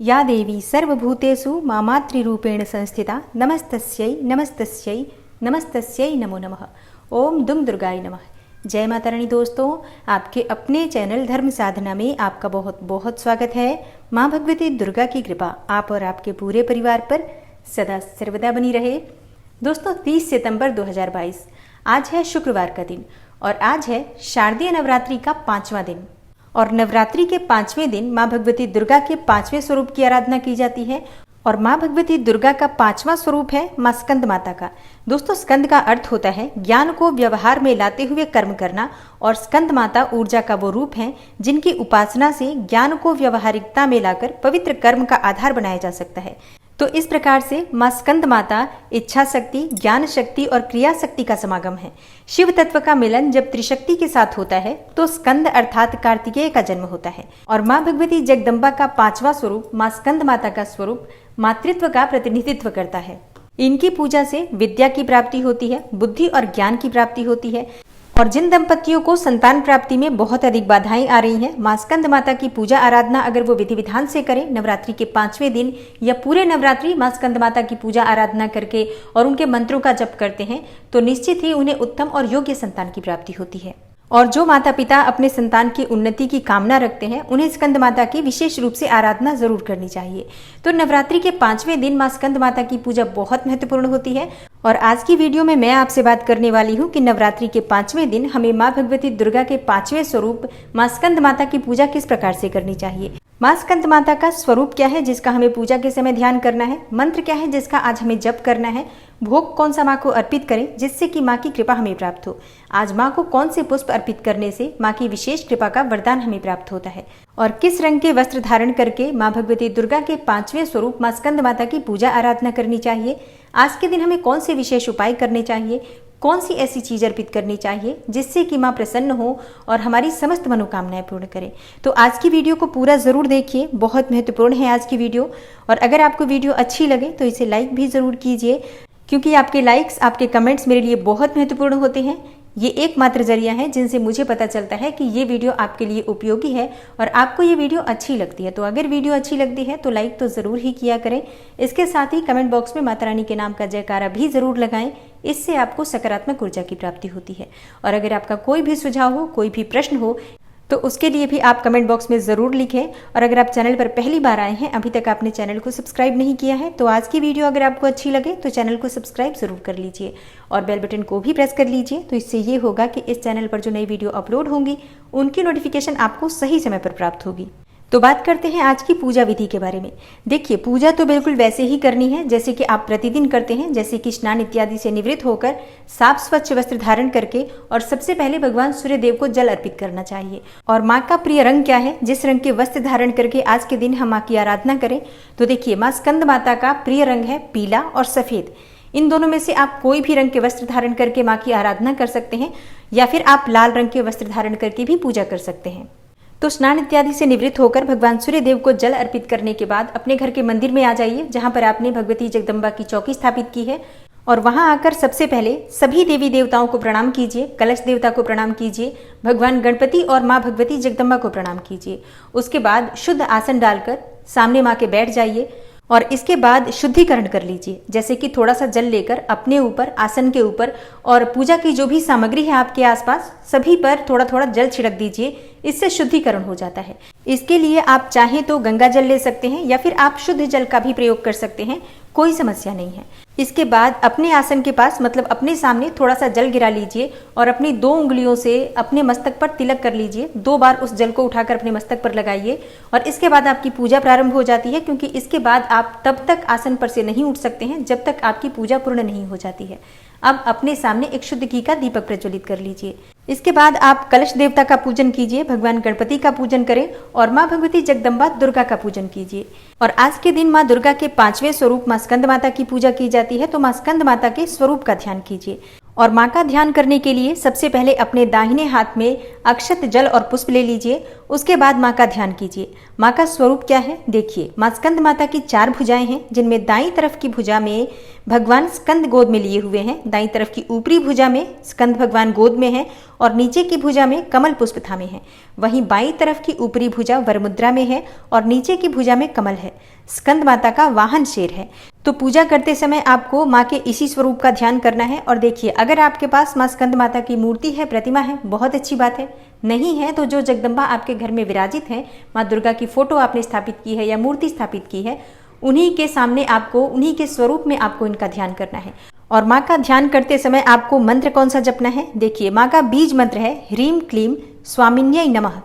या देवी सर्वभूतेषु मामातृरूपेण संस्थिता नमस्तस्यै नमस्तस्यै नमस्तस्यै नमो नमः। ओम दुम दुर्गाय नमः। जय माता रानी। दोस्तों, आपके अपने चैनल धर्म साधना में आपका बहुत बहुत स्वागत है। माँ भगवती दुर्गा की कृपा आप और आपके पूरे परिवार पर सदा सर्वदा बनी रहे। दोस्तों, 30 सितंबर 2022 आज है शुक्रवार का दिन और आज है शारदीय नवरात्रि का 5वां दिन। और नवरात्रि के 5वें दिन माँ भगवती दुर्गा के 5वें स्वरूप की आराधना की जाती है। और माँ भगवती दुर्गा का 5वां स्वरूप है माँ स्कंद माता का। दोस्तों, स्कंद का अर्थ होता है ज्ञान को व्यवहार में लाते हुए कर्म करना, और स्कंद माता ऊर्जा का वो रूप है जिनकी उपासना से ज्ञान को व्यवहारिकता में लाकर पवित्र कर्म का आधार बनाया जा सकता है। तो इस प्रकार से माँ स्कंद माता इच्छा शक्ति, ज्ञान शक्ति और क्रिया शक्ति का समागम है। शिव तत्व का मिलन जब त्रिशक्ति के साथ होता है तो स्कंद अर्थात कार्तिकेय का जन्म होता है। और माँ भगवती जगदम्बा का 5वां स्वरूप माँ स्कंद माता का स्वरूप मातृत्व का प्रतिनिधित्व करता है। इनकी पूजा से विद्या की प्राप्ति होती है, बुद्धि और ज्ञान की प्राप्ति होती है। और जिन दंपतियों को संतान प्राप्ति में बहुत अधिक बाधाएं आ रही हैं, माँ स्कंद माता की पूजा आराधना अगर वो विधि विधान से करें नवरात्रि के 5वें दिन या पूरे नवरात्रि माँ स्कंद माता की पूजा आराधना करके और उनके मंत्रों का जप करते हैं तो निश्चित ही उन्हें उत्तम और योग्य संतान की प्राप्ति होती है। और जो माता पिता अपने संतान की उन्नति की कामना रखते हैं उन्हें स्कंद माता की विशेष रूप से आराधना जरूर करनी चाहिए। तो नवरात्रि के 5वें दिन माँ स्कंद माता की पूजा बहुत महत्वपूर्ण होती है। और आज की वीडियो में मैं आपसे बात करने वाली हूँ कि नवरात्रि के 5वें दिन हमें माँ भगवती दुर्गा के 5वें स्वरूप माँ स्कंद माता की पूजा किस प्रकार से करनी चाहिए। माँ स्कंद माता का स्वरूप क्या है जिसका हमें पूजा के समय ध्यान करना है, मंत्र क्या है जिसका आज हमें जप करना है, भोग कौन सा माँ को अर्पित करें जिससे कि माँ की कृपा हमें प्राप्त हो, आज माँ को कौन से पुष्प अर्पित करने से माँ की विशेष कृपा का वरदान हमें प्राप्त होता है, और किस रंग के वस्त्र धारण करके माँ भगवती दुर्गा के 5वें स्वरूप माँ स्कंद माता की पूजा आराधना करनी चाहिए। आज के दिन हमें कौन से विशेष उपाय करने चाहिए, कौन सी ऐसी चीज अर्पित करनी चाहिए जिससे कि माँ प्रसन्न हो और हमारी समस्त मनोकामनाएं पूर्ण करें। तो आज की वीडियो को पूरा जरूर देखिए, बहुत महत्वपूर्ण है आज की वीडियो। और अगर आपको वीडियो अच्छी लगे तो इसे लाइक भी जरूर कीजिए, क्योंकि आपके लाइक्स, आपके कमेंट्स मेरे लिए बहुत महत्वपूर्ण होते हैं। ये एकमात्र जरिया है जिनसे मुझे पता चलता है कि ये वीडियो आपके लिए उपयोगी है और आपको ये वीडियो अच्छी लगती है। तो अगर वीडियो अच्छी लगती है तो लाइक तो ज़रूर ही किया करें। इसके साथ ही कमेंट बॉक्स में माता रानी के नाम का जयकारा भी ज़रूर लगाएं, इससे आपको सकारात्मक ऊर्जा की प्राप्ति होती है। और अगर आपका कोई भी सुझाव हो, कोई भी प्रश्न हो तो उसके लिए भी आप कमेंट बॉक्स में ज़रूर लिखें। और अगर आप चैनल पर पहली बार आए हैं, अभी तक आपने चैनल को सब्सक्राइब नहीं किया है, तो आज की वीडियो अगर आपको अच्छी लगे तो चैनल को सब्सक्राइब ज़रूर कर लीजिए और बेल बटन को भी प्रेस कर लीजिए। तो इससे ये होगा कि इस चैनल पर जो नई वीडियो अपलोड होंगी उनकी नोटिफिकेशन आपको सही समय पर प्राप्त होगी। तो बात करते हैं आज की पूजा विधि के बारे में। देखिए, पूजा तो बिल्कुल वैसे ही करनी है जैसे कि आप प्रतिदिन करते हैं, जैसे कि स्नान इत्यादि से निवृत्त होकर साफ स्वच्छ वस्त्र धारण करके और सबसे पहले भगवान सूर्य देव को जल अर्पित करना चाहिए। और माँ का प्रिय रंग क्या है, जिस रंग के वस्त्र धारण करके आज के दिन हम माँ की आराधना करें, तो देखिए माँ स्कंद माता का प्रिय रंग है पीला और सफेद। इन दोनों में से आप कोई भी रंग के वस्त्र धारण करके माँ की आराधना कर सकते हैं, या फिर आप लाल रंग के वस्त्र धारण करके भी पूजा कर सकते हैं। तो स्नान इत्यादि से निवृत्त होकर भगवान सूर्य देव को जल अर्पित करने के बाद अपने घर के मंदिर में आ जाइए, जहां पर आपने भगवती जगदम्बा की चौकी स्थापित की है। और वहां आकर सबसे पहले सभी देवी देवताओं को प्रणाम कीजिए, कलश देवता को प्रणाम कीजिए, भगवान गणपति और माँ भगवती जगदम्बा को प्रणाम कीजिए। उसके बाद शुद्ध आसन डालकर सामने माँ के बैठ जाइए और इसके बाद शुद्धिकरण कर लीजिए, जैसे कि थोड़ा सा जल लेकर अपने ऊपर, आसन के ऊपर और पूजा की जो भी सामग्री है आपके आसपास सभी पर थोड़ा थोड़ा जल छिड़क दीजिए। इससे शुद्धिकरण हो जाता है। इसके लिए आप चाहें तो गंगा जल ले सकते हैं या फिर आप शुद्ध जल का भी प्रयोग कर सकते हैं, कोई समस्या नहीं है। इसके बाद अपने आसन के पास मतलब अपने सामने थोड़ा सा जल गिरा लीजिए और अपनी 2 उंगलियों से अपने मस्तक पर तिलक कर लीजिए। 2 बार उस जल को उठाकर अपने मस्तक पर लगाइए और इसके बाद आपकी पूजा प्रारंभ हो जाती है, क्योंकि इसके बाद आप तब तक आसन पर से नहीं उठ सकते हैं जब तक आपकी पूजा पूर्ण नहीं हो जाती है। अब अपने सामने एक शुद्ध घी का दीपक प्रज्वलित कर लीजिए। इसके बाद आप कलश देवता का पूजन कीजिए, भगवान गणपति का पूजन करें और माँ भगवती जगदम्बा दुर्गा का पूजन कीजिए। और आज के दिन माँ दुर्गा के 5वें स्वरूप माँ स्कंद माता की पूजा की जाती है, तो माँ स्कंद माता के स्वरूप का ध्यान कीजिए। और माँ का ध्यान करने के लिए सबसे पहले अपने दाहिने हाथ में अक्षत, जल और पुष्प ले लीजिए उसके बाद माँ का ध्यान कीजिए। माँ का स्वरूप क्या है देखिए, माँ स्कंद माता की 4 भुजाएं हैं, जिनमें दाईं तरफ की भुजा में भगवान स्कंद गोद में लिए हुए हैं, दाईं तरफ की ऊपरी भुजा में स्कंद भगवान गोद में हैं और नीचे की भुजा में कमल पुष्प थामे हैं। वहीं बाईं तरफ की ऊपरी भुजा वरमुद्रा में है और नीचे की भुजा में कमल है। स्कंद माता का वाहन शेर है। तो पूजा करते समय आपको माँ के इसी स्वरूप का ध्यान करना है। और देखिए, अगर आपके पास माँ स्कंद माता की मूर्ति है, प्रतिमा है, बहुत अच्छी बात है। नहीं है तो जो जगदम्बा आपके घर में विराजित है, माँ दुर्गा की फोटो आपने स्थापित की है या मूर्ति स्थापित की है, उन्हीं के सामने आपको, उन्हीं के स्वरूप में आपको इनका ध्यान करना है। और माँ का ध्यान करते समय आपको मंत्र कौन सा जपना है देखिए, माँ का बीज मंत्र है ह्रीम क्लीम स्वामिन्यै नमः।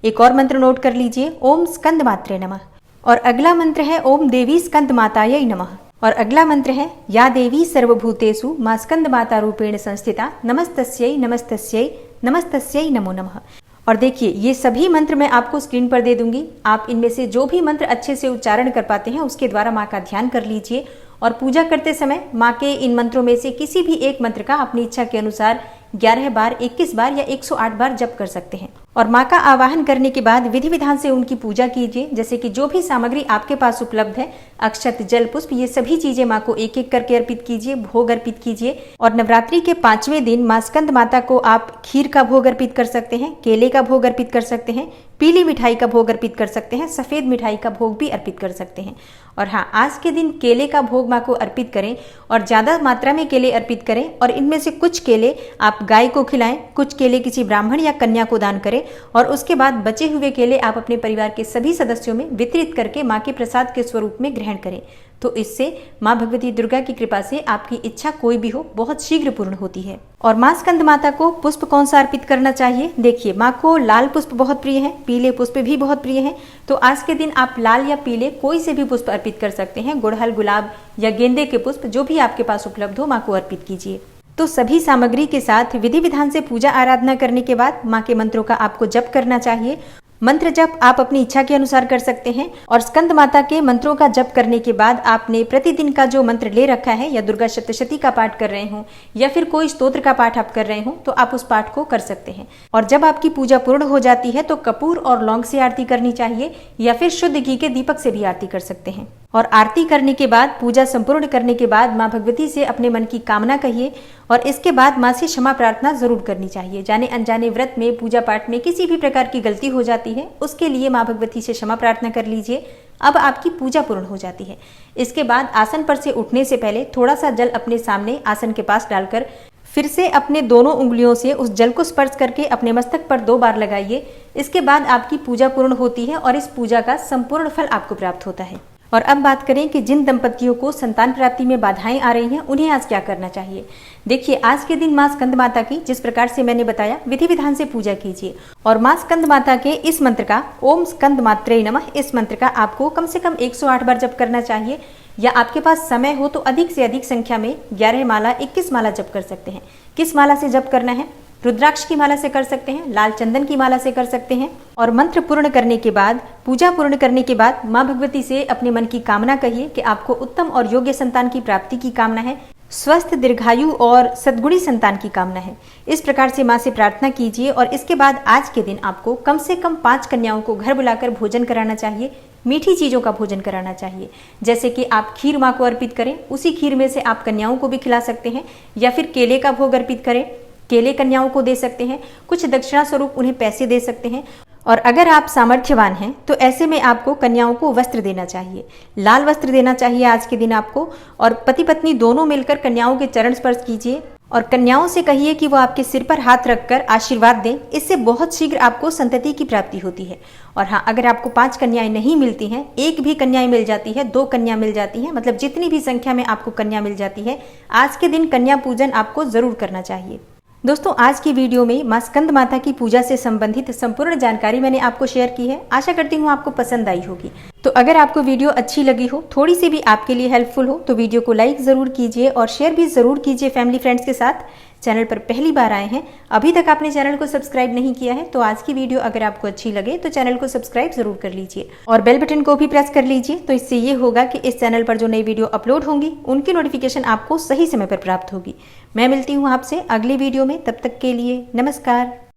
एक और मंत्र नोट कर लीजिए, ओम स्कंद मात्रे नमः। और अगला मंत्र है ओम देवी स्कंद मातायै नमः। और अगला मंत्र है या देवी सर्वभूतेषु माँ स्कंद माता रूपेण संस्थिता नमस्तस्यै नमस्तस्यै नमस्तस्यै नमो नमः। और देखिए, ये सभी मंत्र मैं आपको स्क्रीन पर दे दूंगी। आप इनमें से जो भी मंत्र अच्छे से उच्चारण कर पाते हैं उसके द्वारा माँ का ध्यान कर लीजिए। और पूजा करते समय माँ के इन मंत्रों में से किसी भी एक मंत्र का अपनी इच्छा के अनुसार 11 बार, 21 बार या 108 बार जप कर सकते हैं। और माँ का आवाहन करने के बाद विधि विधान से उनकी पूजा कीजिए। जैसे कि जो भी सामग्री आपके पास उपलब्ध है, अक्षत, जल, पुष्प, ये सभी चीजें माँ को एक एक करके अर्पित कीजिए, भोग अर्पित कीजिए। और नवरात्रि के 5वें दिन माँ स्कंद माता को आप खीर का भोग अर्पित कर सकते हैं, केले का भोग अर्पित कर सकते हैं, पीली मिठाई का भोग अर्पित कर सकते हैं, सफेद मिठाई का भोग भी अर्पित कर सकते हैं। और हाँ, आज के दिन केले का भोग माँ को अर्पित करें और ज्यादा मात्रा में केले अर्पित करें। और इनमें से कुछ केले आप गाय को खिलाएं, कुछ केले किसी ब्राह्मण या कन्या को दान करें और उसके बाद बचे हुए केले आप अपने परिवार के सभी सदस्यों में वितरित करके माँ के प्रसाद के स्वरूप में ग्रहण करें। तो इससे माँ भगवती दुर्गा की कृपा से आपकी इच्छा कोई भी हो, बहुत शीघ्र पूर्ण होती है। और माँ स्कंद माता को पुष्प कौन सा अर्पित करना चाहिए देखिए, माँ को लाल पुष्प बहुत प्रिय है, पीले पुष्प भी बहुत प्रिय हैं। तो आज के दिन आप लाल या पीले कोई से भी पुष्प अर्पित कर सकते हैं। गुड़हल, गुलाब या गेंदे के पुष्प जो भी आपके पास उपलब्ध हो, माँ को अर्पित कीजिए। तो सभी सामग्री के साथ विधि विधान से पूजा आराधना करने के बाद माँ के मंत्रों का आपको जप करना चाहिए। मंत्र जप आप अपनी इच्छा के अनुसार कर सकते हैं। और स्कंद माता के मंत्रों का जप करने के बाद आपने प्रतिदिन का जो मंत्र ले रखा है, या दुर्गा सप्तशती का पाठ कर रहे हो या फिर कोई स्तोत्र का पाठ आप कर रहे हो, तो आप उस पाठ को कर सकते हैं। और जब आपकी पूजा पूर्ण हो जाती है तो कपूर और लौंग से आरती करनी चाहिए या फिर शुद्ध घी के दीपक से भी आरती कर सकते हैं। और आरती करने के बाद, पूजा संपूर्ण करने के बाद माँ भगवती से अपने मन की कामना कहिए और इसके बाद माँ से क्षमा प्रार्थना जरूर करनी चाहिए। जाने अनजाने व्रत में, पूजा पाठ में किसी भी प्रकार की गलती हो जाती है, उसके लिए माँ भगवती से क्षमा प्रार्थना कर लीजिए। अब आपकी पूजा पूर्ण हो जाती है। इसके बाद आसन पर से उठने से पहले थोड़ा सा जल अपने सामने आसन के पास डालकर फिर से अपने दोनों उंगलियों से उस जल को स्पर्श करके अपने मस्तक पर 2 बार लगाइए। इसके बाद आपकी पूजा पूर्ण होती है और इस पूजा का संपूर्ण फल आपको प्राप्त होता है। और अब बात करें कि जिन दंपतियों को संतान प्राप्ति में बाधाएं आ रही हैं, उन्हें आज क्या करना चाहिए। देखिए, आज के दिन माँ स्कंद माता की जिस प्रकार से मैंने बताया, विधि विधान से पूजा कीजिए। और माँ स्कंद माता के इस मंत्र का, ओम स्कंद मात्रे नमः, इस मंत्र का आपको कम से कम 108 बार जप करना चाहिए। या आपके पास समय हो तो अधिक से अधिक संख्या में 11 माला, 21 माला जप कर सकते हैं। किस माला से जप करना है? रुद्राक्ष की माला से कर सकते हैं, लाल चंदन की माला से कर सकते हैं। और मंत्र पूर्ण करने के बाद, पूजा पूर्ण करने के बाद माँ भगवती से अपने मन की कामना कहिए कि आपको उत्तम और योग्य संतान की प्राप्ति की कामना है, स्वस्थ, दीर्घायु और सद्गुणी संतान की कामना है। इस प्रकार से माँ से प्रार्थना कीजिए। और इसके बाद आज के दिन आपको कम से कम 5 कन्याओं को घर बुलाकर भोजन कराना चाहिए, मीठी चीजों का भोजन कराना चाहिए। जैसे कि आप खीर माँ को अर्पित करें, उसी खीर में से आप कन्याओं को भी खिला सकते हैं। या फिर केले का भोग अर्पित करें, केले कन्याओं को दे सकते हैं। कुछ दक्षिणा स्वरूप उन्हें पैसे दे सकते हैं। और अगर आप सामर्थ्यवान हैं तो ऐसे में आपको कन्याओं को वस्त्र देना चाहिए, लाल वस्त्र देना चाहिए आज के दिन आपको। और पति पत्नी दोनों मिलकर कन्याओं के चरण स्पर्श कीजिए और कन्याओं से कहिए कि वो आपके सिर पर हाथ रखकर आशीर्वाद दें। इससे बहुत शीघ्र आपको संतति की प्राप्ति होती है। और हाँ, अगर आपको 5 कन्याएं नहीं मिलती हैं, 1 भी कन्याएं मिल जाती है, 2 कन्या मिल जाती हैं, मतलब जितनी भी संख्या में आपको कन्या मिल जाती है, आज के दिन कन्या पूजन आपको जरूर करना चाहिए। दोस्तों, आज की वीडियो में माँ स्कंद माता की पूजा से संबंधित संपूर्ण जानकारी मैंने आपको शेयर की है। आशा करती हूँ आपको पसंद आई होगी। तो अगर आपको वीडियो अच्छी लगी हो, थोड़ी सी भी आपके लिए हेल्पफुल हो, तो वीडियो को लाइक जरूर कीजिए और शेयर भी जरूर कीजिए फैमिली फ्रेंड्स के साथ। चैनल पर पहली बार आए हैं, अभी तक आपने चैनल को सब्सक्राइब नहीं किया है, तो आज की वीडियो अगर आपको अच्छी लगे तो चैनल को सब्सक्राइब जरूर कर लीजिए और बेल बटन को भी प्रेस कर लीजिए। तो इससे ये होगा कि इस चैनल पर जो नई वीडियो अपलोड होंगी उनकी नोटिफिकेशन आपको सही समय पर प्राप्त होगी। मैं मिलती हूँ आपसे अगली वीडियो में, तब तक के लिए नमस्कार।